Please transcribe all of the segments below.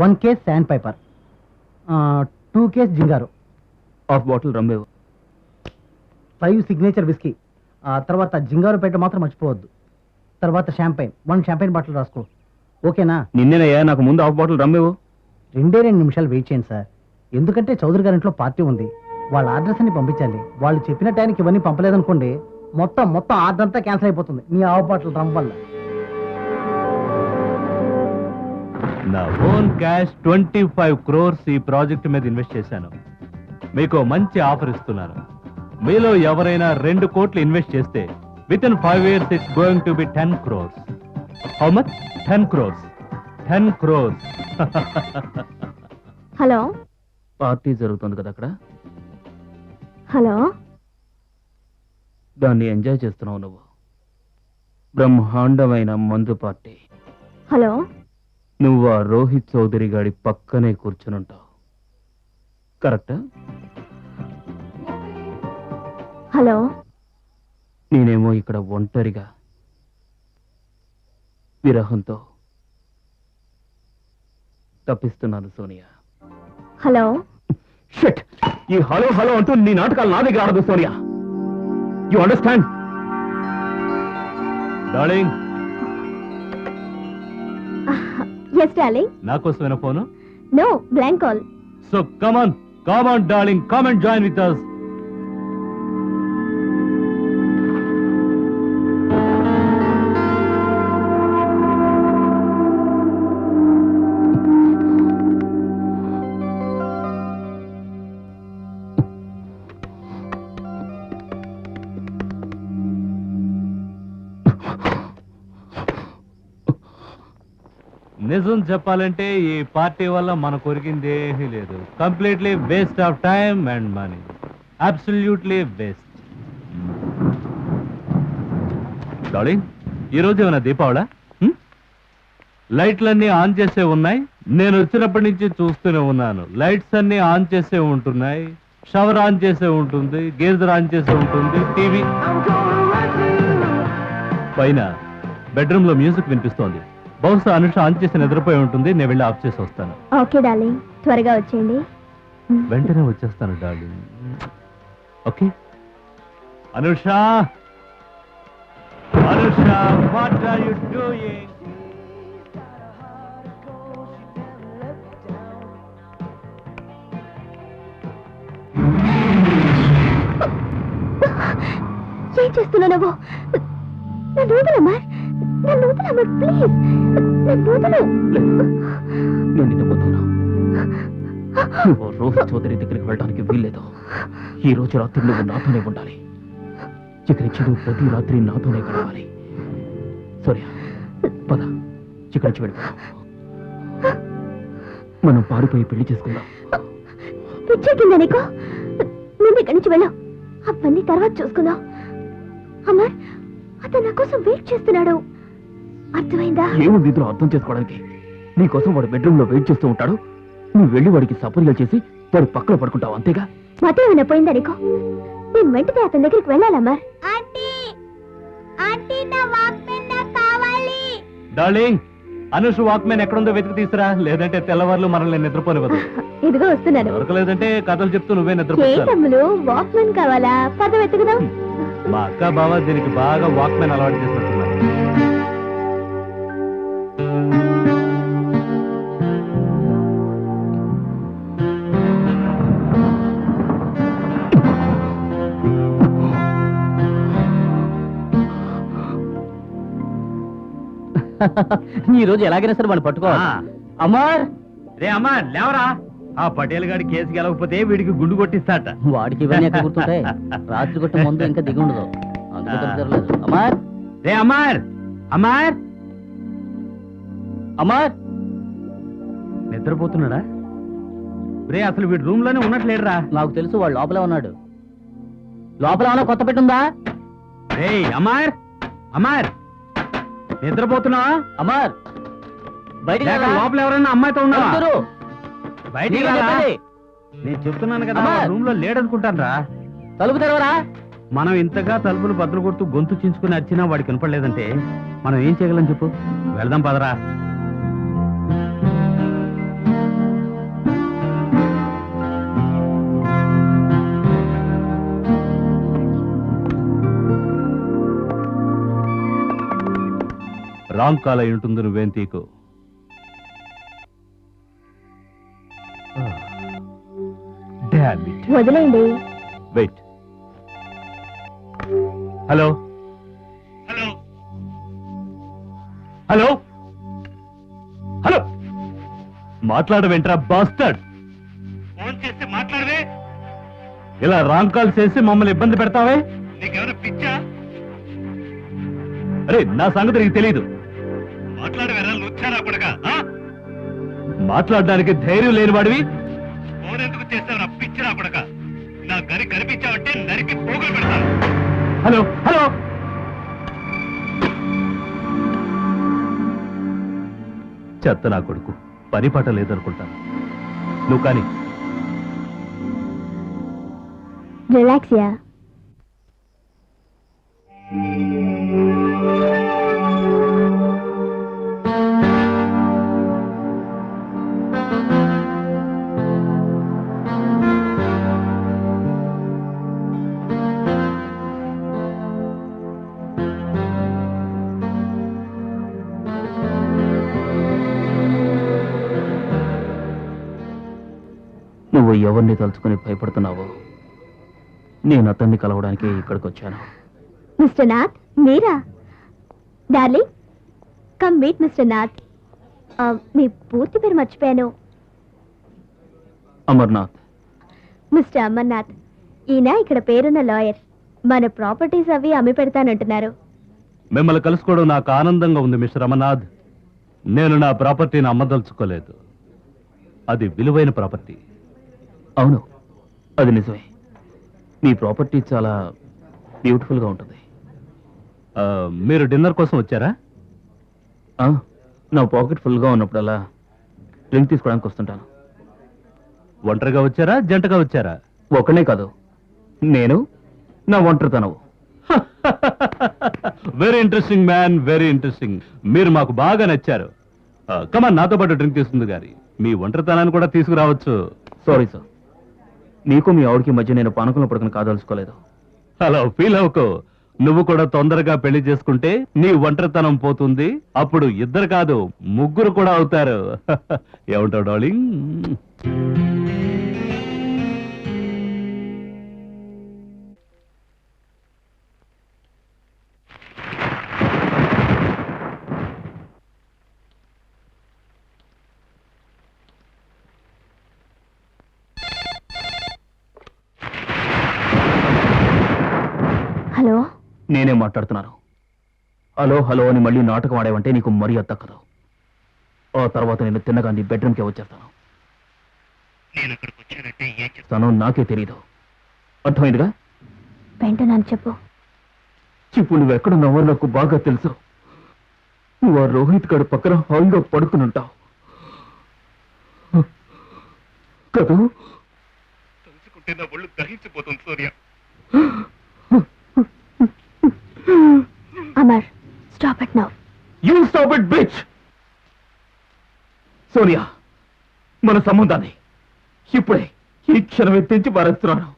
1 case Sandpiper, 2 case జింగారు, half bottle రమ్మేవు, 5 Signature whisky, తర్వాత జింగారు పేట మాత్రం మర్చిపోవద్దు, తర్వాత షాంపైన్ 1 షాంపైన్ బాటిల్ రాసుకో. ఓకేనా? నిన్నేనయ్యా, నాకు ముందు హాఫ్ బాటిల్ రమ్మేవు. 2 నిమిషాలు వెయిట్ చేయండి సార్, ఎందుకంటే చౌదరి గారి ఇంట్లో పార్టీ ఉంది, వాళ్ళ అడ్రస్ అన్ని పంపించాలి. వాళ్ళు చెప్పిన టైంకి ఇవన్నీ పంపలేదనుకోండి, మొత్తం ఆర్డర్ అంతా క్యాన్సిల్ అయిపోతుంది మీ హాఫ్ బాటిల్ రమ్ వల్ల. నా ఓన్ క్యాష్ 25 crores ఈ ప్రాజెక్ట్ మీద ఇన్వెస్ట్ చేశాను. మీకు మంచి ఆఫర్ ఇస్తున్నాను. మీలో ఎవరైనా 2 కోట్లు ఇన్వెస్ట్ చేస్తే within 5 years it's going to be 10 crores. How much? 10 crores. 10 crores. Hello party జరుగుతుంది కదా అక్కడ, హలో, దాన్ని ఎంజాయ్ చేస్తున్నావు నువ్వు. బ్రహ్మాండమైన మందు పార్టీ. హలో, నువ్వు ఆ రోహిత్ చౌదరి గాడి పక్కనే కూర్చునుంటావు, కరెక్టా? హలో, నేనేమో ఇక్కడ ఒంటరిగా విరహంతో తప్పిస్తున్నాను సోనియా. హలో. షిట్, ఈ హలో హలో అంటూ నీ నాటకాలు నా దగ్గర ఆడదు Sonia. You understand? Darling, yes darling. నా కోసమేనా phone? No, blank call. So come on darling, come and join with us. నిజం చెప్పాలంటే ఈ పార్టీ వల్ల మన కొరికింది ఏమీ లేదు. Completely waste of time and money, absolutely waste. Darling, ఈరోజు ఏమైనా దీపావళా? లైట్లన్నీ ఆన్ చేసే ఉన్నాయి. నేను వచ్చినప్పటి నుంచి చూస్తూనే ఉన్నాను. లైట్స్ అన్ని ఆన్ చేసే ఉంటున్నాయి, షవర్ ఆన్ చేసే ఉంటుంది, గేజర్ ఆన్ చేసే ఉంటుంది, టీవీ పైన బెడ్రూమ్ లో మ్యూజిక్ వినిపిస్తోంది. బహుశా అనుష ఆన్ చేసి నిద్రపోయి ఉంటుంది. నేను వెళ్ళి ఆఫ్ చేసి వస్తాను. ఓకే డార్లింగ్, త్వరగా వచ్చేయండి. వెంటనే వచ్చేస్తాను darling. Okay Anusha, Anusha, what are you doing? ఏం చేస్తున్నావు నువ్వు? నన్ను వదలమ్మా, నన్ను వదలమ్మా ప్లీజ్, నన్ను వదలు. నేను నిద్రపోతాను. నువ్వు రోహిత్ చౌదరి దగ్గరికి వెళ్ళడానికి వీల్లేదు. ఈ రోజు రాత్రి నువ్వు నాతోనే ఉండాలి. ఇక్కడి నుంచి నువ్వు ప్రతి రాత్రి నాతోనే గడవాలి. సోనియా, పద, ఇక్కడి నుంచి వెళ్ళిపో. మనం పారిపోయి పెళ్లి చేసుకుందాం. పిచ్చెక్కిందా నీకు? ముందు ఇక్కడి నుంచి వెళ్ళావు, అవన్నీ తర్వాత చూసుకుందాం. అమర్, అతను నా కోసం వెయిట్ చేస్తున్నాడు, అర్థమైందా? ఏముంది ఇందులో అర్థం చేసుకోవడానికి? నీకోసం వాడు బెడ్రూమ్ లో వెయిట్ చేస్తూ ఉంటాడు. నువ్వు వెళ్ళి వాడికి సపర్యాలు చేసి వాడి పక్కన పడుకుంటావు, అంతేగా? మతేమైనా పోయిందా నీకు? నేను వెంటనే అతని దగ్గరికి వెళ్ళాలమ్మా. డార్లింగ్, అనుష వాక్మెన్ ఎక్కడుందో వెతికి తీసురా, లేదంటే తెల్లవారులు మనల్ని నిద్రపోనివ్వదు. ఇదిగో వస్తున్నాను. దొరకలేదంటే కథలు చెప్తూ నువ్వే నిద్రపోతావు. తమ్ముడు, వాక్మెన్ కావాలా? పద వెతుకుదాం. మా అక్క బావ దీనికి బాగా వాక్మెన్ అలవాటు చేసినట్టున్నారు. ఈ రోజు ఎలాగైనా సరే వాడిని పట్టుకోవాలి. అమర్, రే అమ్మా లేవరా, ఆ పటేల్ గారి కేసు గెలవకపోతే వీడికి గుండు కొట్టిస్తాట. వాడికి ఇవన్నీ ఎక్కడ గుర్తుంటాయి? రాత్రి కొట్టే ముందు ఇంకా దిగి ఉండదు, అందుకే దొరకలేదు. అమర్, రే అమర్, అమర్, అమర్, నిద్రపోతున్నాడా? రే అసలు వీడు రూమ్ లోనే ఉన్నట్లేడురా. నాకు తెలుసు, వాడు లోపలే ఉన్నాడు. లోపల ఏమైనా కొత్త పెట్టుందా? రే అమర్, అమర్, నిద్రపోతున్నావా? అమర్, బయటికి రా. లోపల ఎవరైనా అమ్మాయితో ఉన్నావా? అందరూ బయటికి నీకే రారా? చెప్పేది. నేను చెప్తున్నాను కదా, అమర్. రూమ్ లో లేడనుకుంటాను రా. తలుపు తెరవరా. మనం ఇంతగా తలుపులు బద్దలు కొడుతూ గొంతు చించుకుని వచ్చినా వాడికి వినపడలేదంటే మనం ఏం చేయగలం చెప్పు? వెళ్దాం పదరా. రాంగ్ కాల్ అయి ఉంటుంది, నువ్వేం తీకు. Damn it. వదిలేయండి. Wait. Hello hello hello hello మాట్లాడవేంట్రా బాస్టర్డ్? ఫోన్ చేస్తే మాట్లాడవే. ఇలా రాంగ్ కాల్ చేసి మమ్మల్ని ఇబ్బంది పెడతావే? నీకేమైనా పిచ్చా? అరే నా సంగతి నీకు తెలీదు. మాట్లాడవేరా లుచ్చారా కొడకా? మాట్లాడడానికి ధైర్యం లేని వాడివి ఫోన్ ఎందుకు చేస్తావు? పిచ్చిరా కొడకా, నా గరి కనిపించావంటే నరికి పోగులు పెడతాను. హలో హలో చెత్త నా కొడుకు, పని పాట లేదనుకుంటాను. నువ్వు కానీ రిలాక్స్ యా. నువ్వు ఎవరిని తలుచుకుని భయపడుతున్నావో నేను అతన్ని కలవడానికి ఇక్కడికి వచ్చాను. మిస్టర్ నాథ్, మీరా? Darling, come meet mister Nath. మీ పూర్తి పేరు మర్చిపోయాను. అమర్నాథ్. మిస్టర్ అమర్నాథ్, ఈయన ఇక్కడ పేరున్న లాయర్. మన ప్రాపర్టీస్ అవి అమ్మి పెడతానంటున్నారు. మిమ్మల్ని కలుసుకోవడం నాకు ఆనందంగా ఉంది మిస్టర్ అమర్నాథ్. నేను నా ప్రాపర్టీని అమ్మదలుచుకోలేదు. అది విలువైన ప్రాపర్టీ. అవును, అది నిజమే. మీ ప్రాపర్టీ చాలా బ్యూటిఫుల్గా ఉంటుంది. మీరు డిన్నర్ కోసం వచ్చారా? నా పాకెట్ ఫుల్గా ఉన్నప్పుడల్లా డ్రింక్ తీసుకోవడానికి వస్తుంటాను. ఒంటరిగా వచ్చారా, జంటగా వచ్చారా? ఒకనే కాదు, నేను నా ఒంటరితనం. Very interesting man, very interesting. మీరు మాకు బాగా నచ్చారు. కమాన్, నాతో పాటు డ్రింక్ తీసుకుంది గారి. మీ ఒంటరితనాన్ని కూడా తీసుకురావచ్చు. సారీ సార్, నీకు మీ ఆవిడకి మధ్య నేను పానకంలో పడుకుని కాదలుచుకోలేదు. హలో, ఫీల్ అవ్వకు. నువ్వు కూడా తొందరగా పెళ్లి చేసుకుంటే నీ ఒంటరితనం పోతుంది. అప్పుడు ఇద్దరు కాదు, ముగ్గురు కూడా అవుతారు. ఏమంటావు డార్లింగ్? హలో, నేనే మాట్లాడుతున్నాను. హలో హలో అని మళ్ళీ నాటకం ఆడేవంటే నీకు మరీ తక్కదు. ఆ తర్వాత నేను తిన్నగా నీ బెడ్రూమ్కే వచ్చేస్తాను. నేను అక్కడికి వచ్చానంటే ఏం చేస్తానో నాకే తెలీదు. అర్థమైందిగా? వెంటనే చెప్పు. ఇప్పుడు నువ్వు ఎక్కడున్నావో నాకు బాగా తెలుసు. నువ్వు ఆ రోహిత్ గారి పక్కన హాల్లో పడుకుని ఉంటావు కదూ? తలుచుకుంటే నా ఒళ్ళు దహించిపోతుంది Surya. Amar, stop it now. You stop it bitch. Sonia, మన సంబంధాన్ని ఇప్పుడే ఈ క్షణమే తెంచి పారేస్తున్నాను.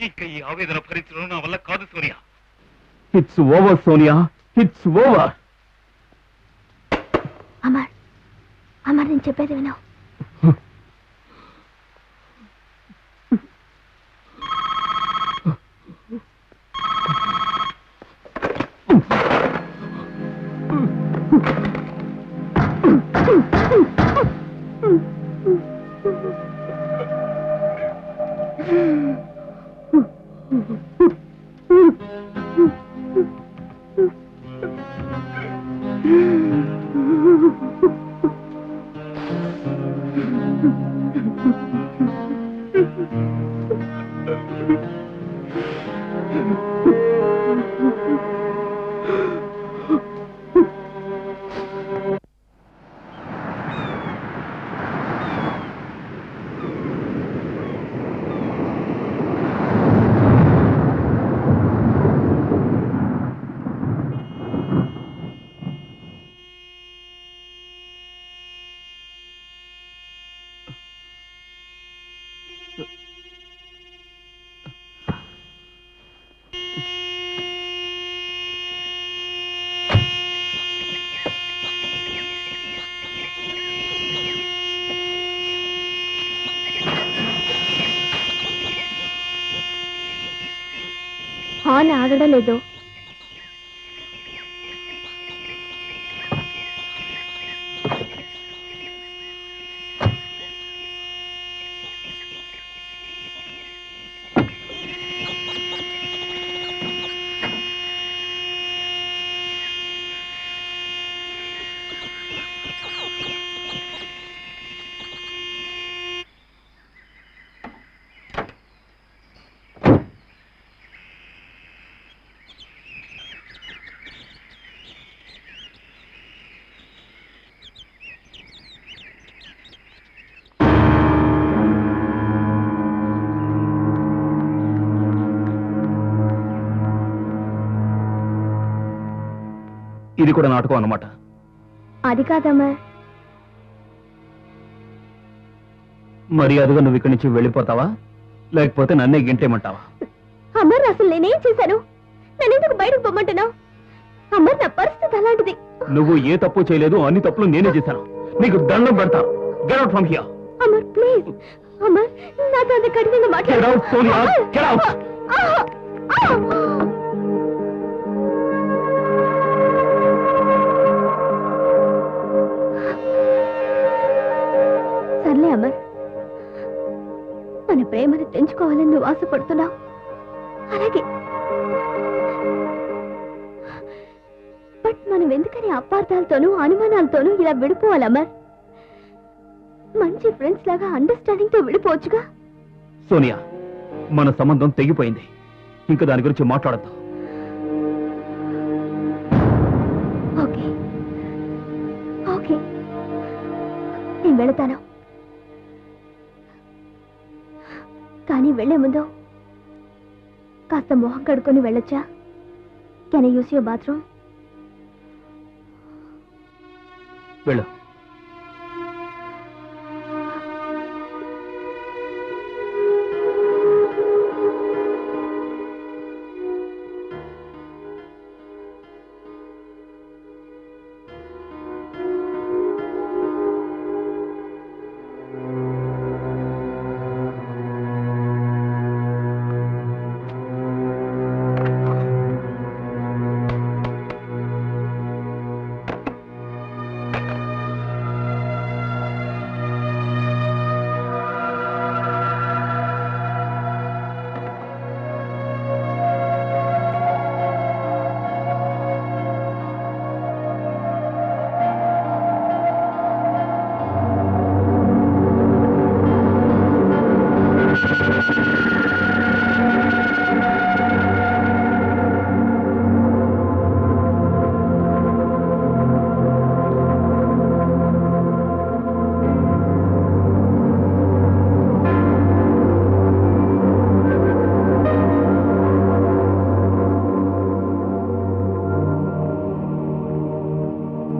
ఇంకా ఈ ఆవేదన భరించడం నా వల్ల కాదు Surya. It's over Sonia, it's over. Amar, Amar, నేను చెప్పేది విను. హార్న్ ఆగడం లేదు. ఇది కూడా నాటకం అన్నమాట. అది కాదమ్మా. మరి అదుగా నువ్వు ఇక్కడి నుంచి వెళ్ళిపోతావా, లేకపోతే నన్నే గింటేమంటావా? అమ్మర్, అసలు నేనేం చేశాను? నేనెందుకు బయటకు పొమ్మంటున్నావు? అమ్మర్, నా పరిస్థితి అలాంటిది. నువ్వు ఏ తప్పు చేయలేదు, అన్ని తప్పులు నేనే చేశాను. నీకు దండం పెడతా. Get out from here. Amar, please. Amar, నాతో అంత కఠినంగా Get out, Sonia. Get out. సర్లే అమర్, మన ప్రేమను తెంచుకోవాలని నువ్వు ఆశపడుతున్నావు. అలాగే, బట్ మనం ఎందుకని అపార్థాలతోనూ అనుమానాలతోనూ ఇలా విడిపోవాలి అమర్? మంచి ఫ్రెండ్స్ లాగా అండర్స్టాండింగ్ తో విడిపోవచ్చుగా. సోనియా, మన సంబంధం తెగిపోయింది. ఇంకా దాని గురించి మాట్లాడద్దు. ఓకే ఓకే, నేను వెళతాను. కానీ వెళ్లే ముందు కాస్త మొహం కడుక్కొని వెళ్ళొచ్చా? Can I use your bathroom? వెళ్ళు.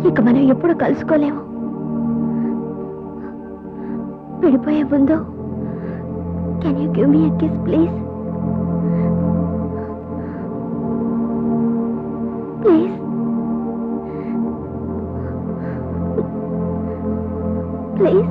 ఇక మనం ఎప్పుడు కలుసుకోలేము. విడిపోయే ముందు can you give me a kiss please? Please please.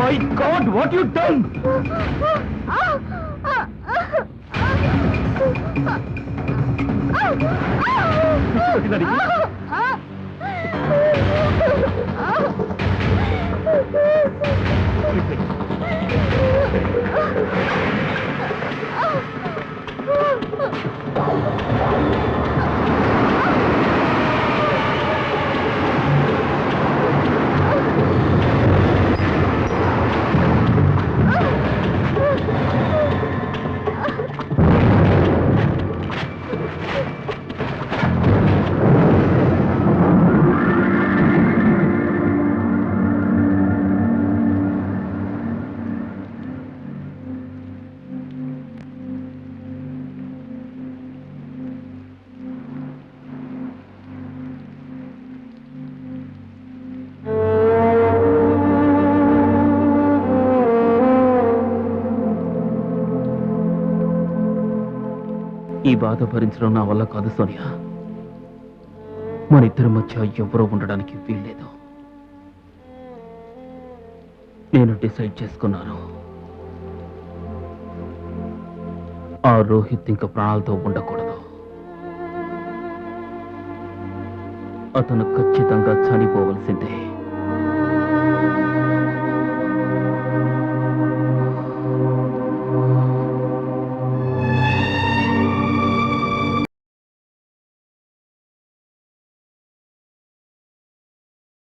My God, what you done? ఈ బాధ భరించడం నా వల్ల కాదు సోనియా. మన ఇద్దరి మధ్య ఎవరో ఉండడానికి వీల్లేదు. నేను డిసైడ్ చేసుకున్నాను. ఆ రోహిత్ ఇంకా ప్రాణాలతో ఉండకూడదు. అతను ఖచ్చితంగా చనిపోవలసిందే.